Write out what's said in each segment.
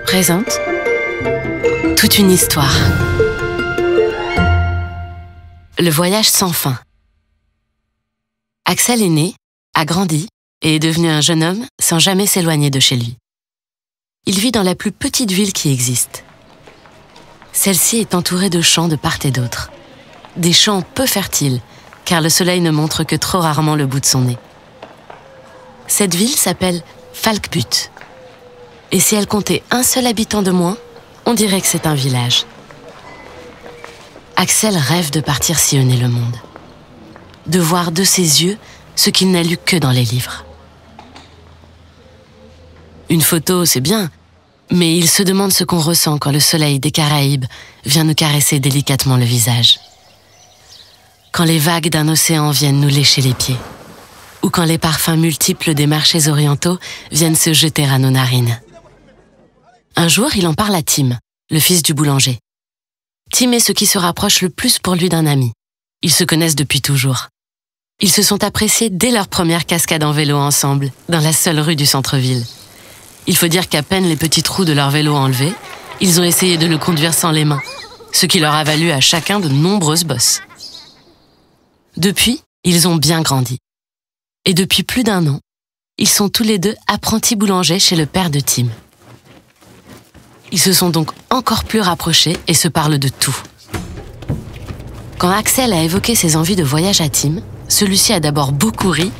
présente toute une histoire. Le voyage sans fin. Axel est né, a grandi et est devenu un jeune homme sans jamais s'éloigner de chez lui. Il vit dans la plus petite ville qui existe. Celle-ci est entourée de champs de part et d'autre. Des champs peu fertiles, car le soleil ne montre que trop rarement le bout de son nez. Cette ville s'appelle Falkbugt. Et si elle comptait un seul habitant de moins, on dirait que c'est un village. Axel rêve de partir sillonner le monde. De voir de ses yeux ce qu'il n'a lu que dans les livres. Une photo, c'est bien, mais il se demande ce qu'on ressent quand le soleil des Caraïbes vient nous caresser délicatement le visage. Quand les vagues d'un océan viennent nous lécher les pieds. Ou quand les parfums multiples des marchés orientaux viennent se jeter à nos narines. Un jour, il en parle à Tim, le fils du boulanger. Tim est ce qui se rapproche le plus pour lui d'un ami. Ils se connaissent depuis toujours. Ils se sont appréciés dès leur première cascade en vélo ensemble, dans la seule rue du centre-ville. Il faut dire qu'à peine les petits trous de leur vélo enlevés, ils ont essayé de le conduire sans les mains, ce qui leur a valu à chacun de nombreuses bosses. Depuis, ils ont bien grandi. Et depuis plus d'1 an, ils sont tous les deux apprentis boulangers chez le père de Tim. Ils se sont donc encore plus rapprochés et se parlent de tout. Quand Axel a évoqué ses envies de voyage à Tim, celui-ci a d'abord beaucoup ri,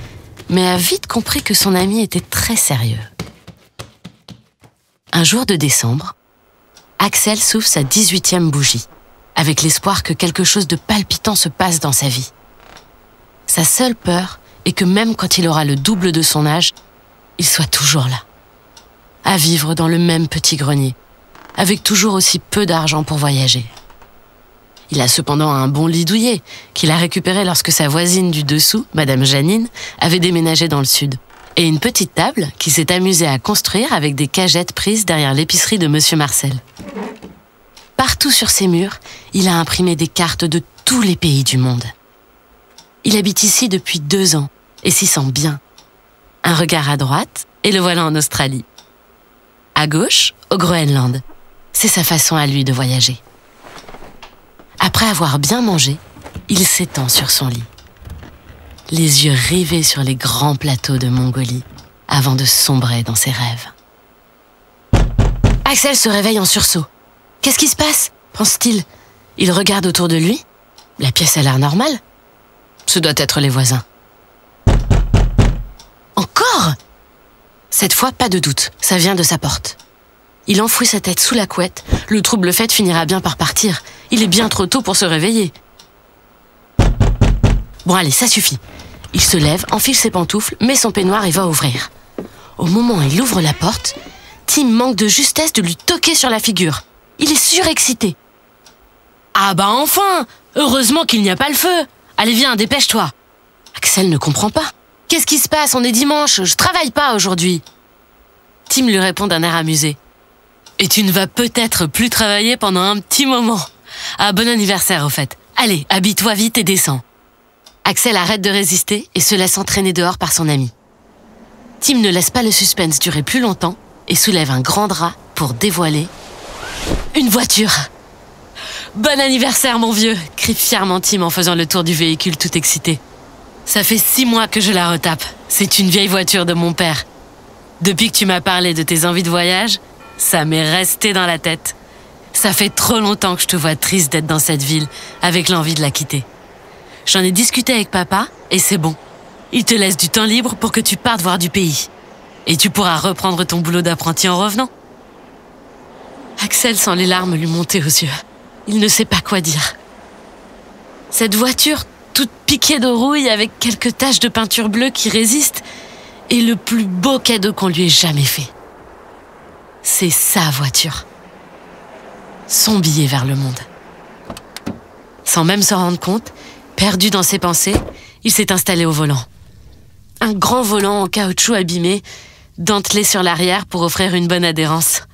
mais a vite compris que son ami était très sérieux. Un jour de décembre, Axel souffle sa 18e bougie, avec l'espoir que quelque chose de palpitant se passe dans sa vie. Sa seule peur est que même quand il aura le double de son âge, il soit toujours là, à vivre dans le même petit grenier, avec toujours aussi peu d'argent pour voyager. Il a cependant un bon lit douillet, qu'il a récupéré lorsque sa voisine du dessous, Madame Janine, avait déménagé dans le sud, et une petite table qu'il s'est amusé à construire avec des cagettes prises derrière l'épicerie de Monsieur Marcel. Partout sur ses murs, il a imprimé des cartes de tous les pays du monde. Il habite ici depuis 2 ans et s'y sent bien. Un regard à droite et le voilà en Australie. À gauche, au Groenland. C'est sa façon à lui de voyager. Après avoir bien mangé, il s'étend sur son lit. Les yeux rivés sur les grands plateaux de Mongolie avant de sombrer dans ses rêves. Axel se réveille en sursaut. Qu'est-ce qui se passe ? Pense-t-il. Il regarde autour de lui. La pièce a l'air normale. Ce doit être les voisins. Encore ? Cette fois, pas de doute, ça vient de sa porte. Il enfouit sa tête sous la couette, le trouble fait finira bien par partir. Il est bien trop tôt pour se réveiller. Bon allez, ça suffit. Il se lève, enfile ses pantoufles, met son peignoir et va ouvrir. Au moment où il ouvre la porte, Tim manque de justesse de lui toquer sur la figure. Il est surexcité. Ah bah enfin ! Heureusement qu'il n'y a pas le feu. Allez viens, dépêche-toi. Axel ne comprend pas. Qu'est-ce qui se passe ? On est dimanche, je travaille pas aujourd'hui. Tim lui répond d'un air amusé. Et tu ne vas peut-être plus travailler pendant un petit moment. Ah, bon anniversaire au fait. Allez, habille-toi vite et descends. Axel arrête de résister et se laisse entraîner dehors par son ami. Tim ne laisse pas le suspense durer plus longtemps et soulève un grand drap pour dévoiler une voiture. Bon anniversaire mon vieux, crie fièrement Tim en faisant le tour du véhicule tout excité. Ça fait 6 mois que je la retape. C'est une vieille voiture de mon père. Depuis que tu m'as parlé de tes envies de voyage, ça m'est resté dans la tête. Ça fait trop longtemps que je te vois triste d'être dans cette ville, avec l'envie de la quitter. J'en ai discuté avec papa, et c'est bon. Il te laisse du temps libre pour que tu partes voir du pays. Et tu pourras reprendre ton boulot d'apprenti en revenant. Axel sent les larmes lui monter aux yeux. Il ne sait pas quoi dire. Cette voiture, toute piquée de rouille avec quelques taches de peinture bleue qui résistent, est le plus beau cadeau qu'on lui ait jamais fait. C'est sa voiture. Son billet vers le monde. Sans même s'en rendre compte, perdu dans ses pensées, il s'est installé au volant. Un grand volant en caoutchouc abîmé, dentelé sur l'arrière pour offrir une bonne adhérence.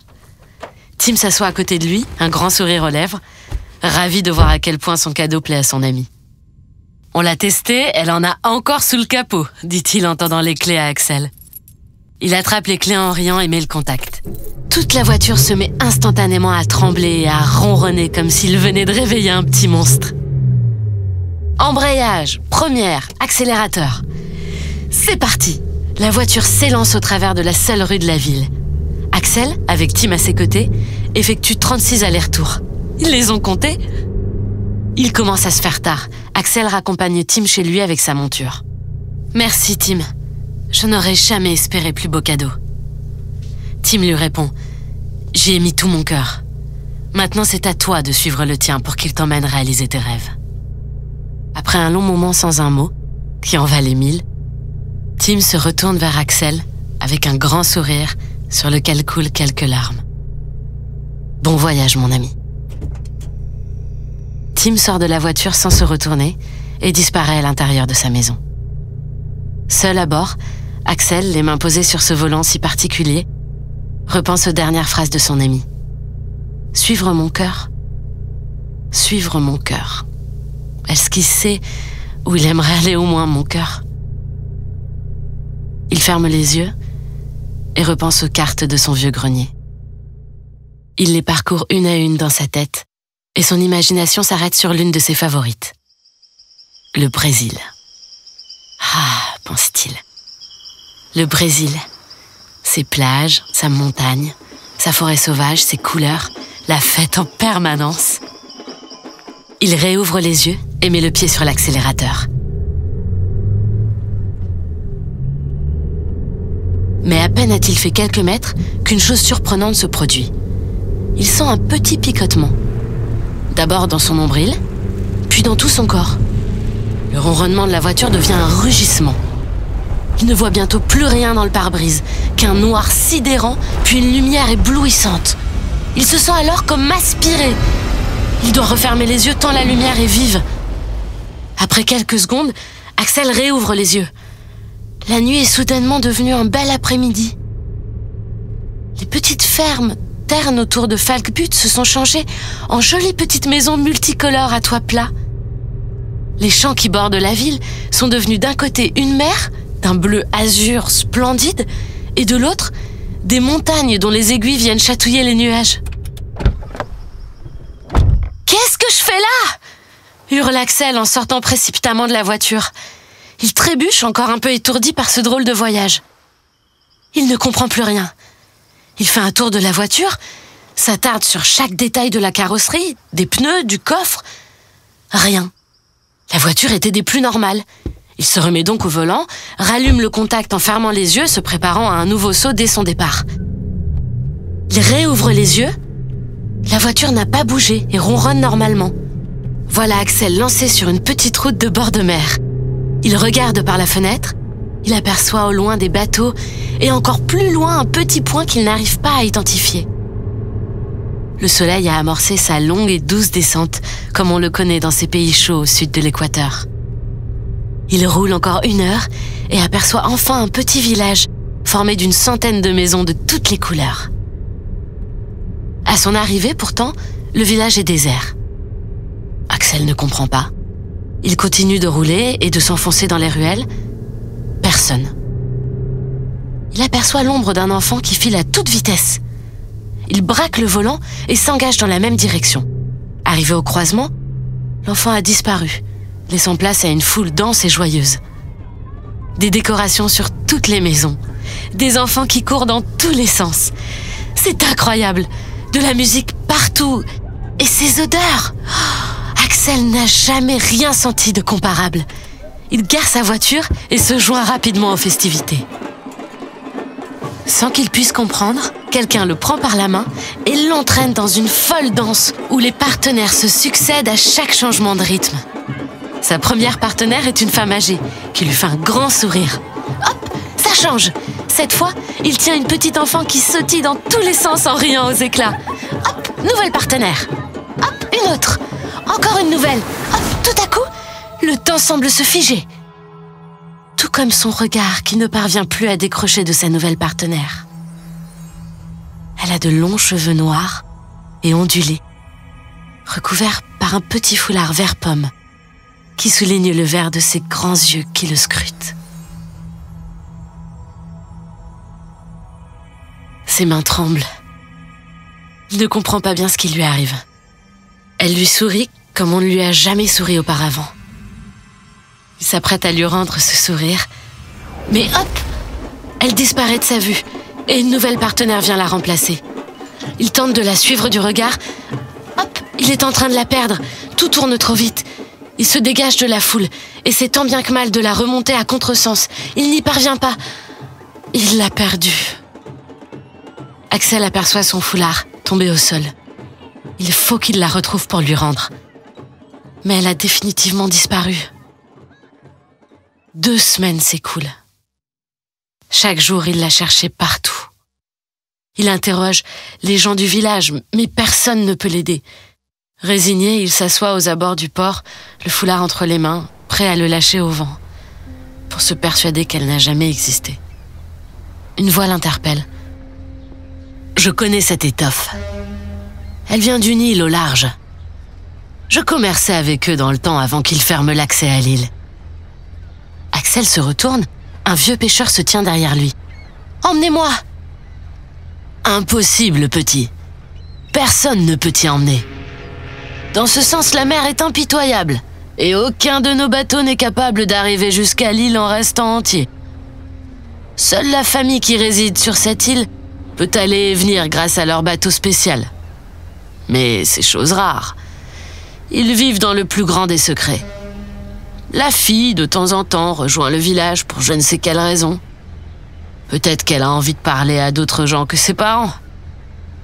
Tim s'assoit à côté de lui, un grand sourire aux lèvres, ravi de voir à quel point son cadeau plaît à son ami. On l'a testée, elle en a encore sous le capot, dit-il en tendant les clés à Axel. Il attrape les clés en riant et met le contact. Toute la voiture se met instantanément à trembler et à ronronner comme s'il venait de réveiller un petit monstre. Embrayage, première, accélérateur. C'est parti! La voiture s'élance au travers de la seule rue de la ville. Axel, avec Tim à ses côtés, effectue 36 allers-retours. Ils les ont comptés? Il commence à se faire tard. Axel raccompagne Tim chez lui avec sa monture. Merci Tim, je n'aurais jamais espéré plus beau cadeau. Tim lui répond, j'y ai mis tout mon cœur. Maintenant c'est à toi de suivre le tien pour qu'il t'emmène réaliser tes rêves. Après un long moment sans un mot, qui en valait 1000, Tim se retourne vers Axel avec un grand sourire sur lequel coulent quelques larmes. Bon voyage mon ami. Tim sort de la voiture sans se retourner et disparaît à l'intérieur de sa maison. Seul à bord, Axel, les mains posées sur ce volant si particulier, repense aux dernières phrases de son ami. Suivre mon cœur. Suivre mon cœur. Est-ce qu'il sait où il aimerait aller au moins, mon cœur? Il ferme les yeux et repense aux cartes de son vieux grenier. Il les parcourt une à une dans sa tête et son imagination s'arrête sur l'une de ses favorites. Le Brésil. Ah, pense-t-il. Le Brésil. Ses plages, sa montagne, sa forêt sauvage, ses couleurs, la fête en permanence. Il réouvre les yeux et met le pied sur l'accélérateur. Mais à peine a-t-il fait quelques mètres qu'une chose surprenante se produit. Il sent un petit picotement. D'abord dans son nombril, puis dans tout son corps. Le ronronnement de la voiture devient un rugissement. Il ne voit bientôt plus rien dans le pare-brise, qu'un noir sidérant, puis une lumière éblouissante. Il se sent alors comme aspiré. Il doit refermer les yeux tant la lumière est vive. Après quelques secondes, Axel réouvre les yeux. La nuit est soudainement devenue un bel après-midi. Les petites fermes ternes autour de Falkbutt se sont changées en jolies petites maisons multicolores à toit plat. Les champs qui bordent la ville sont devenus d'un côté une mer, d'un bleu azur splendide, et de l'autre, des montagnes dont les aiguilles viennent chatouiller les nuages. « Qu'est-ce que je fais là ?» hurle Axel en sortant précipitamment de la voiture. Il trébuche, encore un peu étourdi par ce drôle de voyage. Il ne comprend plus rien. Il fait un tour de la voiture, s'attarde sur chaque détail de la carrosserie, des pneus, du coffre. Rien. La voiture était des plus normales. Il se remet donc au volant, rallume le contact en fermant les yeux, se préparant à un nouveau saut dès son départ. Il réouvre les yeux. La voiture n'a pas bougé et ronronne normalement. Voilà Axel lancé sur une petite route de bord de mer. Il regarde par la fenêtre, il aperçoit au loin des bateaux et encore plus loin un petit point qu'il n'arrive pas à identifier. Le soleil a amorcé sa longue et douce descente, comme on le connaît dans ces pays chauds au sud de l'équateur. Il roule encore 1 heure et aperçoit enfin un petit village formé d'une centaine de maisons de toutes les couleurs. À son arrivée, pourtant, le village est désert. Axel ne comprend pas. Il continue de rouler et de s'enfoncer dans les ruelles. Personne. Il aperçoit l'ombre d'un enfant qui file à toute vitesse. Il braque le volant et s'engage dans la même direction. Arrivé au croisement, l'enfant a disparu, laissant place à une foule dense et joyeuse. Des décorations sur toutes les maisons, des enfants qui courent dans tous les sens. C'est incroyable, de la musique partout et ces odeurs. Axel n'a jamais rien senti de comparable. Il gare sa voiture et se joint rapidement aux festivités. Sans qu'il puisse comprendre, quelqu'un le prend par la main et l'entraîne dans une folle danse où les partenaires se succèdent à chaque changement de rythme. Sa première partenaire est une femme âgée qui lui fait un grand sourire. Hop, ça change. Cette fois, il tient une petite enfant qui sautille dans tous les sens en riant aux éclats. Hop, nouvelle partenaire. Hop, une autre. Encore une nouvelle. Hop, tout à coup, le temps semble se figer. Tout comme son regard qui ne parvient plus à décrocher de sa nouvelle partenaire. Elle a de longs cheveux noirs et ondulés, recouverts par un petit foulard vert pomme qui souligne le vert de ses grands yeux qui le scrutent. Ses mains tremblent. Il ne comprend pas bien ce qui lui arrive. Elle lui sourit comme on ne lui a jamais souri auparavant. Il s'apprête à lui rendre ce sourire. Mais hop! Elle disparaît de sa vue et une nouvelle partenaire vient la remplacer. Il tente de la suivre du regard. Hop! Il est en train de la perdre. Tout tourne trop vite. Il se dégage de la foule, essaie tant bien que mal de la remonter à contresens. Il n'y parvient pas. Il l'a perdue. Axel aperçoit son foulard, tombé au sol. Il faut qu'il la retrouve pour lui rendre. Mais elle a définitivement disparu. 2 semaines s'écoulent. Chaque jour, il la cherchait partout. Il interroge les gens du village, mais personne ne peut l'aider. Résigné, il s'assoit aux abords du port, le foulard entre les mains, prêt à le lâcher au vent, pour se persuader qu'elle n'a jamais existé. Une voix l'interpelle. « Je connais cette étoffe. Elle vient d'une île au large. Je commerçais avec eux dans le temps avant qu'ils ferment l'accès à l'île. » Axel se retourne, un vieux pêcheur se tient derrière lui. « Emmenez-moi !»« Impossible, petit. Personne ne peut t'y emmener. Dans ce sens, la mer est impitoyable, et aucun de nos bateaux n'est capable d'arriver jusqu'à l'île en restant entier. Seule la famille qui réside sur cette île peut aller et venir grâce à leur bateau spécial. Mais c'est chose rare. Ils vivent dans le plus grand des secrets. La fille, de temps en temps, rejoint le village pour je ne sais quelle raison. Peut-être qu'elle a envie de parler à d'autres gens que ses parents. »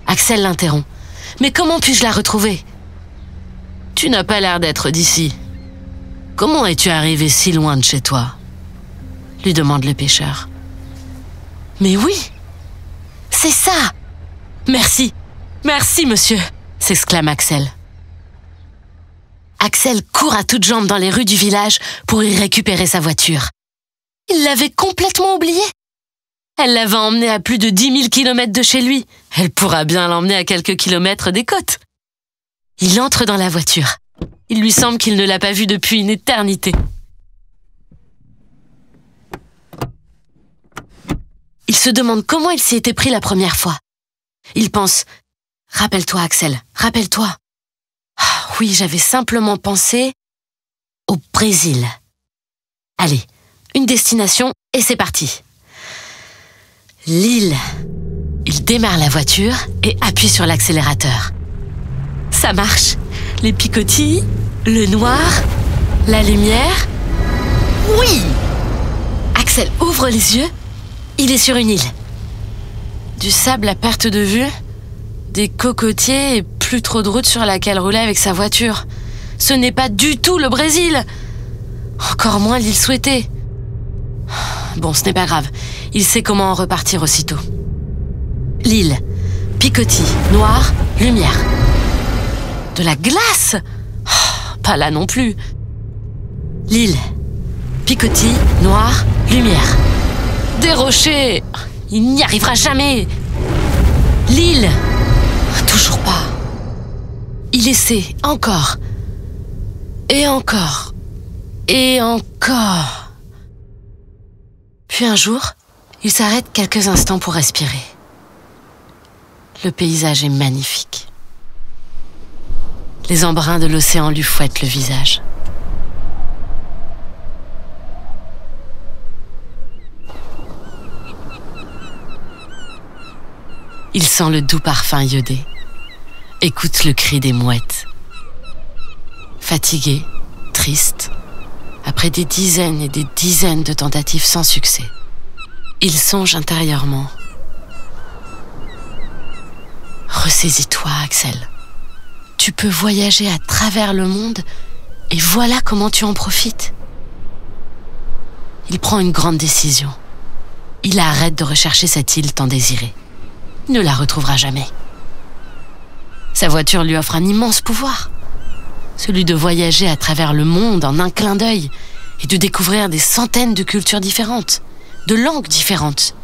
Axel l'interrompt. « Mais comment puis-je la retrouver ? » « Tu n'as pas l'air d'être d'ici. Comment es-tu arrivé si loin de chez toi ?» lui demande le pêcheur. « Mais oui, c'est ça !»« Merci, merci monsieur !» s'exclame Axel. Axel court à toutes jambes dans les rues du village pour y récupérer sa voiture. Il l'avait complètement oubliée. Elle l'avait emmené à plus de 10 000 kilomètres de chez lui. Elle pourra bien l'emmener à quelques kilomètres des côtes. Il entre dans la voiture. Il lui semble qu'il ne l'a pas vue depuis une éternité. Il se demande comment il s'y était pris la première fois. Il pense « Rappelle-toi, Axel, rappelle-toi. Ah, oui, j'avais simplement pensé au Brésil. Allez, une destination et c'est parti. L'île. » Il démarre la voiture et appuie sur l'accélérateur. Ça marche. Les picotis, le noir, la lumière. Oui! Axel ouvre les yeux. Il est sur une île. Du sable à perte de vue, des cocotiers et plus trop de route sur laquelle rouler avec sa voiture. Ce n'est pas du tout le Brésil. Encore moins l'île souhaitée. Bon, ce n'est pas grave. Il sait comment en repartir aussitôt. L'île. Picotis, noir, lumière. De la glace? Oh, pas là non plus. L'île. Picotis, noir, lumière. Des rochers. Il n'y arrivera jamais. L'île. Toujours pas. Il essaie encore. Et encore. Et encore. Puis un jour, il s'arrête quelques instants pour respirer. Le paysage est magnifique. Les embruns de l'océan lui fouettent le visage. Il sent le doux parfum iodé, écoute le cri des mouettes. Fatigué, triste, après des dizaines et des dizaines de tentatives sans succès, il songe intérieurement. Ressaisis-toi, Axel. Tu peux voyager à travers le monde et voilà comment tu en profites. Il prend une grande décision. Il arrête de rechercher cette île tant désirée. Il ne la retrouvera jamais. Sa voiture lui offre un immense pouvoir. Celui de voyager à travers le monde en un clin d'œil et de découvrir des centaines de cultures différentes, de langues différentes,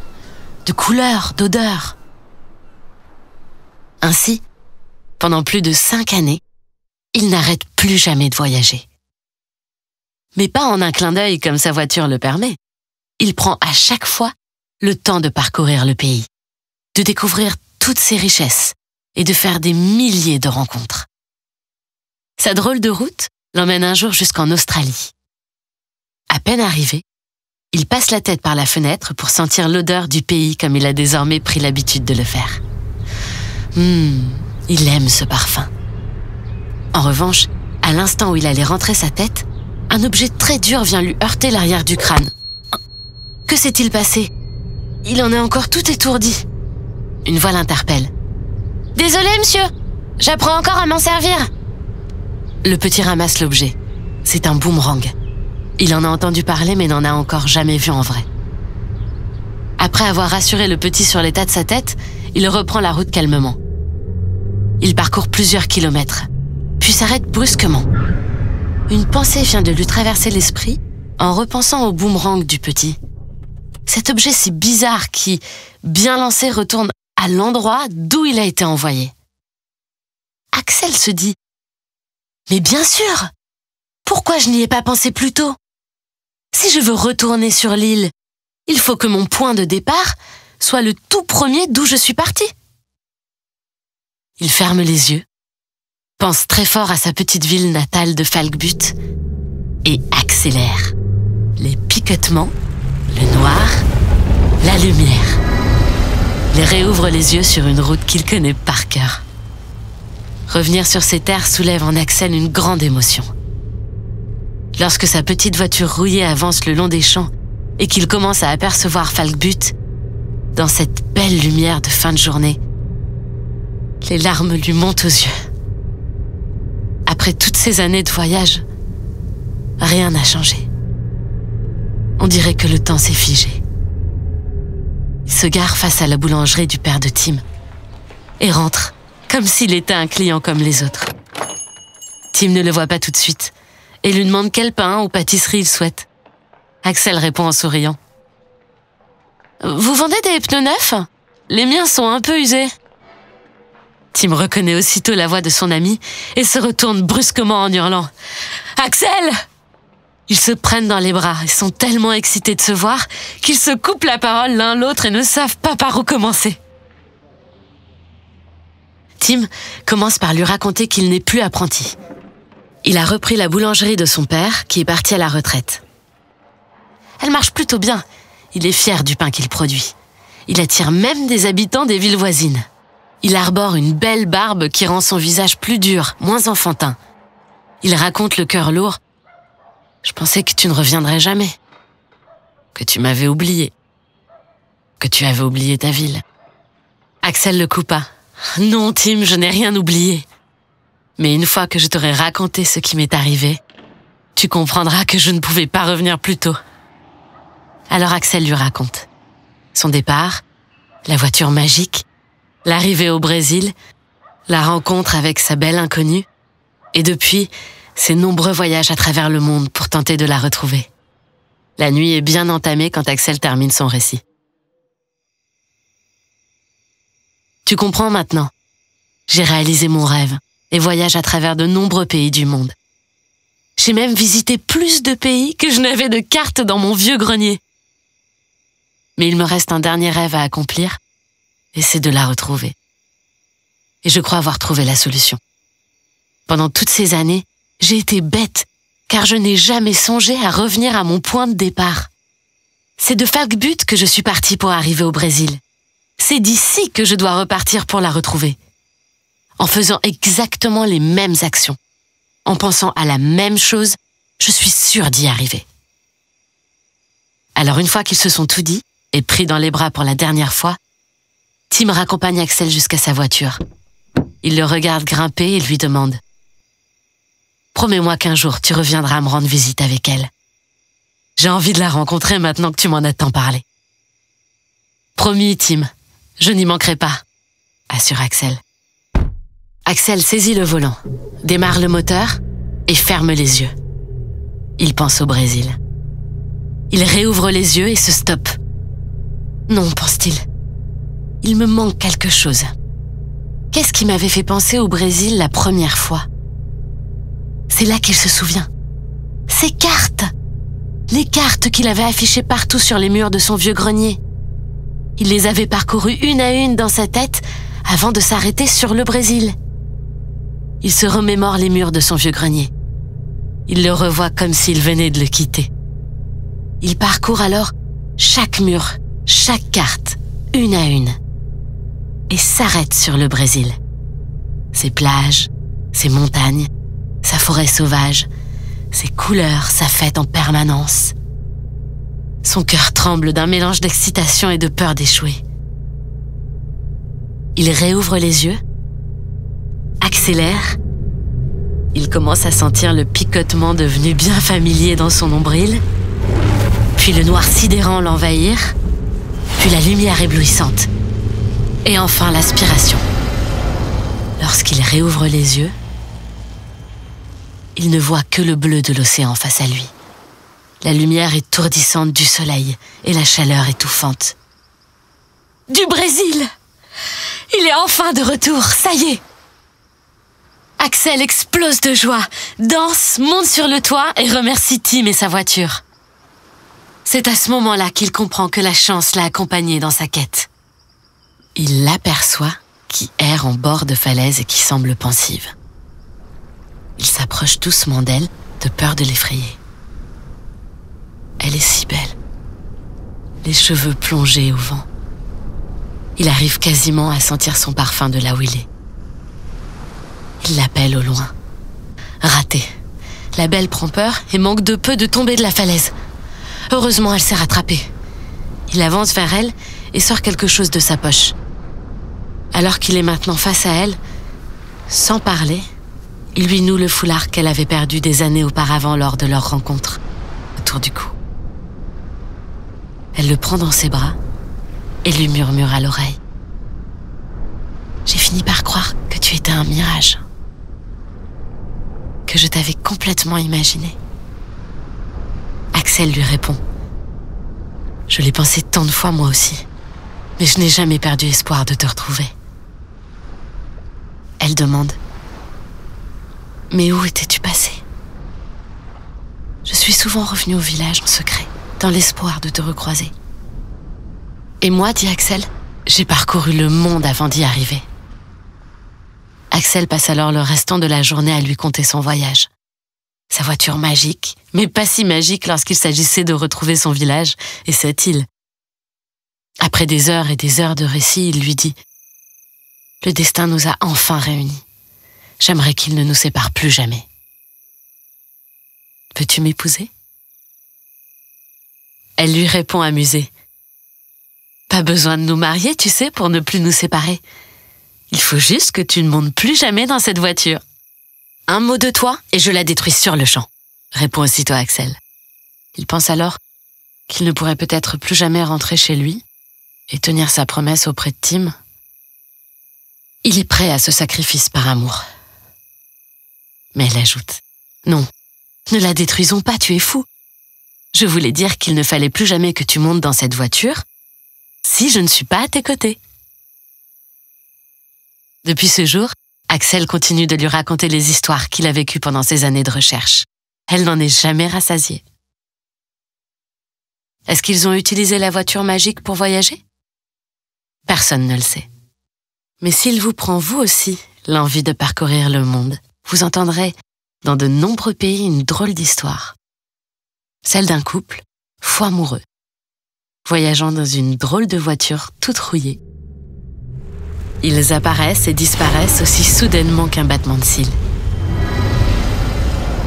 de couleurs, d'odeurs. Ainsi, pendant plus de 5 années, il n'arrête plus jamais de voyager. Mais pas en un clin d'œil comme sa voiture le permet. Il prend à chaque fois le temps de parcourir le pays. de découvrir toutes ses richesses et de faire des milliers de rencontres. Sa drôle de route l'emmène un jour jusqu'en Australie. À peine arrivé, il passe la tête par la fenêtre pour sentir l'odeur du pays comme il a désormais pris l'habitude de le faire. Il aime ce parfum. En revanche, à l'instant où il allait rentrer sa tête, un objet très dur vient lui heurter l'arrière du crâne. Que s'est-il passé? Il en est encore tout étourdi. Une voix l'interpelle. « Désolé, monsieur, j'apprends encore à m'en servir. » Le petit ramasse l'objet. C'est un boomerang. Il en a entendu parler mais n'en a encore jamais vu en vrai. Après avoir rassuré le petit sur l'état de sa tête, il reprend la route calmement. Il parcourt plusieurs kilomètres, puis s'arrête brusquement. Une pensée vient de lui traverser l'esprit en repensant au boomerang du petit. Cet objet si bizarre qui, bien lancé, retourne à l'endroit d'où il a été envoyé. Axel se dit « Mais bien sûr! Pourquoi je n'y ai pas pensé plus tôt? Si je veux retourner sur l'île, il faut que mon point de départ soit le tout premier d'où je suis parti. » Il ferme les yeux, pense très fort à sa petite ville natale de Falkbutt et accélère. Les picotements, le noir, la lumière. Il réouvre les yeux sur une route qu'il connaît par cœur. Revenir sur ces terres soulève en Axel une grande émotion. Lorsque sa petite voiture rouillée avance le long des champs et qu'il commence à apercevoir Falkbutt, dans cette belle lumière de fin de journée, les larmes lui montent aux yeux. Après toutes ces années de voyage, rien n'a changé. On dirait que le temps s'est figé. Il se gare face à la boulangerie du père de Tim et rentre comme s'il était un client comme les autres. Tim ne le voit pas tout de suite et lui demande quel pain ou pâtisserie il souhaite. Axel répond en souriant. « Vous vendez des pneus neufs? Les miens sont un peu usés. » Tim reconnaît aussitôt la voix de son ami et se retourne brusquement en hurlant « Axel !» Ils se prennent dans les bras et sont tellement excités de se voir qu'ils se coupent la parole l'un l'autre et ne savent pas par où commencer. Tim commence par lui raconter qu'il n'est plus apprenti. Il a repris la boulangerie de son père qui est parti à la retraite. Elle marche plutôt bien. Il est fier du pain qu'il produit. Il attire même des habitants des villes voisines. Il arbore une belle barbe qui rend son visage plus dur, moins enfantin. Il raconte le cœur lourd. « Je pensais que tu ne reviendrais jamais. Que tu m'avais oublié. Que tu avais oublié ta ville. » Axel le coupa. « Non, Tim, je n'ai rien oublié. Mais une fois que je t'aurai raconté ce qui m'est arrivé, tu comprendras que je ne pouvais pas revenir plus tôt. » Alors Axel lui raconte. Son départ, la voiture magique, l'arrivée au Brésil, la rencontre avec sa belle inconnue, et depuis, ses nombreux voyages à travers le monde pour tenter de la retrouver. La nuit est bien entamée quand Axel termine son récit. Tu comprends maintenant. J'ai réalisé mon rêve et voyage à travers de nombreux pays du monde. J'ai même visité plus de pays que je n'avais de carte dans mon vieux grenier. Mais il me reste un dernier rêve à accomplir, et c'est de la retrouver. Et je crois avoir trouvé la solution. Pendant toutes ces années, j'ai été bête, car je n'ai jamais songé à revenir à mon point de départ. C'est de Falkbutt que je suis partie pour arriver au Brésil. C'est d'ici que je dois repartir pour la retrouver. En faisant exactement les mêmes actions, en pensant à la même chose, je suis sûre d'y arriver. Alors une fois qu'ils se sont tout dit, et pris dans les bras pour la dernière fois, Tim raccompagne Axel jusqu'à sa voiture. Il le regarde grimper et lui demande « Promets-moi qu'un jour tu reviendras me rendre visite avec elle. J'ai envie de la rencontrer maintenant que tu m'en as tant parlé. » « Promis, Tim, je n'y manquerai pas, » assure Axel. Axel saisit le volant, démarre le moteur et ferme les yeux. Il pense au Brésil. Il réouvre les yeux et se stoppe. Non, pense-t-il. Il me manque quelque chose. Qu'est-ce qui m'avait fait penser au Brésil la première fois? C'est là qu'il se souvient. Ses cartes! Les cartes qu'il avait affichées partout sur les murs de son vieux grenier. Il les avait parcourues une à une dans sa tête avant de s'arrêter sur le Brésil. Il se remémore les murs de son vieux grenier. Il le revoit comme s'il venait de le quitter. Il parcourt alors chaque mur, chaque carte, une à une, et s'arrête sur le Brésil. Ses plages, ses montagnes, sa forêt sauvage, ses couleurs, sa fête en permanence. Son cœur tremble d'un mélange d'excitation et de peur d'échouer. Il réouvre les yeux, accélère. Il commence à sentir le picotement devenu bien familier dans son nombril, puis le noir sidérant l'envahir, puis la lumière éblouissante, et enfin l'aspiration. Lorsqu'il réouvre les yeux, il ne voit que le bleu de l'océan face à lui, la lumière étourdissante du soleil et la chaleur étouffante. Du Brésil! Il est enfin de retour, ça y est! Axel explose de joie, danse, monte sur le toit et remercie Tim et sa voiture. C'est à ce moment-là qu'il comprend que la chance l'a accompagné dans sa quête. Il l'aperçoit qui erre en bord de falaise et qui semble pensive. Il s'approche doucement d'elle, de peur de l'effrayer. Elle est si belle, les cheveux plongés au vent. Il arrive quasiment à sentir son parfum de là où il est. Il l'appelle au loin. Raté. La belle prend peur et manque de peu de tomber de la falaise. Heureusement, elle s'est rattrapée. Il avance vers elle et sort quelque chose de sa poche. Alors qu'il est maintenant face à elle, sans parler, il lui noue le foulard qu'elle avait perdu des années auparavant lors de leur rencontre, autour du cou. Elle le prend dans ses bras et lui murmure à l'oreille. « J'ai fini par croire que tu étais un mirage, que je t'avais complètement imaginé. » Axel lui répond. « Je l'ai pensé tant de fois moi aussi, mais je n'ai jamais perdu espoir de te retrouver. » Elle demande. « Mais où étais-tu passé ? Je suis souvent revenue au village en secret, dans l'espoir de te recroiser. » Et moi, dit Axel, j'ai parcouru le monde avant d'y arriver. Axel passe alors le restant de la journée à lui conter son voyage. Sa voiture magique, mais pas si magique lorsqu'il s'agissait de retrouver son village et cette île. Après des heures et des heures de récits, il lui dit « Le destin nous a enfin réunis. J'aimerais qu'il ne nous sépare plus jamais. Peux-tu m'épouser ?» Elle lui répond amusée. « Pas besoin de nous marier, tu sais, pour ne plus nous séparer. Il faut juste que tu ne montes plus jamais dans cette voiture. Un mot de toi et je la détruis sur le champ, » répond aussitôt Axel. Il pense alors qu'il ne pourrait peut-être plus jamais rentrer chez lui et tenir sa promesse auprès de Tim. Il est prêt à ce sacrifice par amour. Mais elle ajoute « Non, ne la détruisons pas, tu es fou. Je voulais dire qu'il ne fallait plus jamais que tu montes dans cette voiture si je ne suis pas à tes côtés. » Depuis ce jour, Axel continue de lui raconter les histoires qu'il a vécues pendant ses années de recherche. Elle n'en est jamais rassasiée. Est-ce qu'ils ont utilisé la voiture magique pour voyager ? Personne ne le sait. Mais s'il vous prend vous aussi l'envie de parcourir le monde, vous entendrez dans de nombreux pays une drôle d'histoire. Celle d'un couple, fou amoureux, voyageant dans une drôle de voiture toute rouillée. Ils apparaissent et disparaissent aussi soudainement qu'un battement de cils.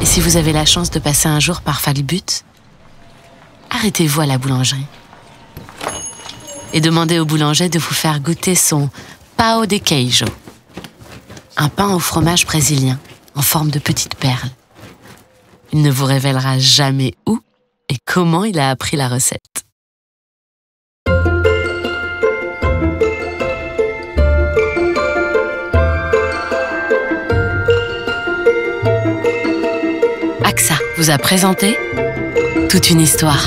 Et si vous avez la chance de passer un jour par Falbut, arrêtez-vous à la boulangerie et demandez au boulanger de vous faire goûter son pão de queijo, un pain au fromage brésilien en forme de petites perles. Il ne vous révélera jamais où et comment il a appris la recette. AXA vous a présenté Toute une histoire.